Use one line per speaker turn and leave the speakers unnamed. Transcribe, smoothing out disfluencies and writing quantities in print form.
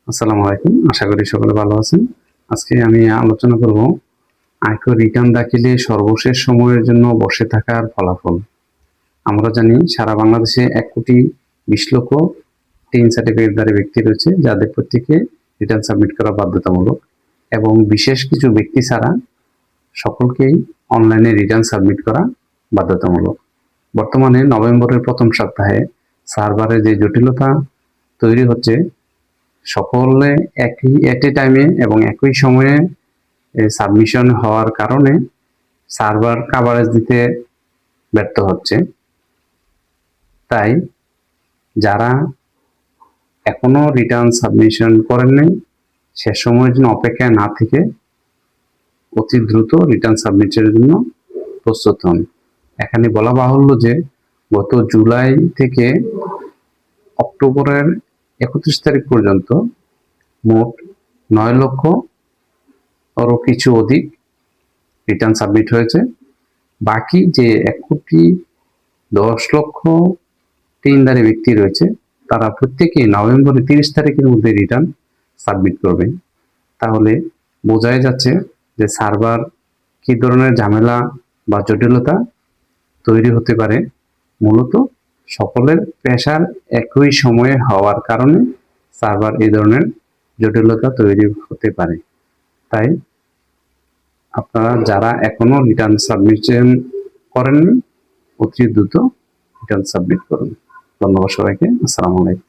আসসালামু আলাইকুম। আশা করি সকলে ভালো আছেন। আজকে আমি আলোচনা করব আয়কর রিটার্ন দাখিলে সর্বশেষ সময়ের জন্য বসে থাকার ফলাফল। আমরা জানি সারা বাংলাদেশে 1,20,00,000 টিন সার্টিফিকেটধারী ব্যক্তি রয়েছে, যাদের প্রত্যেকে রিটার্ন সাবমিট করা বাধ্যতামূলক এবং বিশেষ কিছু ব্যক্তি ছাড়া সকলকেই অনলাইনে রিটার্ন সাবমিট করা বাধ্যতামূলক। বর্তমানে নভেম্বরের প্রথম সপ্তাহে সার্ভারে যে জটিলতা তৈরি হচ্ছে, সকলে একই টাইমে এবং একই সময়ে সাবমিশন হওয়ার কারণে সার্ভার কভারেজ দিতে ব্যর্থ হচ্ছে। তাই যারা এখনো রিটার্ন সাবমিশন করেননি, শেষ সময়ের জন্য অপেক্ষায় না থেকে অতি দ্রুত রিটার্ন সাবমিটের জন্য প্রস্তুত হন। এখানে বলা বাহুল্য যে গত জুলাই থেকে অক্টোবরের 31 তারিখ পর্যন্ত মোট 9 লক্ষ আরও কিছু অধিক রিটার্ন সাবমিট হয়েছে। বাকি যে 1,10,00,000 টিনধারী ব্যক্তি রয়েছে, তারা প্রত্যেকেই নভেম্বরের 30 তারিখের মধ্যে রিটার্ন সাবমিট করবে। তাহলে বোঝাই যাচ্ছে যে সার্ভার কি ধরনের ঝামেলা বা জটিলতা তৈরি হতে পারে। মূলত সকলের প্রেশার একই সময়ে হওয়ার কারণে সার্ভার এই ধরনের জটিলতা তৈরি হতে পারে। তাই আপনারা যারা এখনো রিটার্ন সাবমিশন করেননি, অতি দ্রুত রিটার্ন সাবমিট করুন। ধন্যবাদ সবাইকে। আসসালামু আলাইকুম।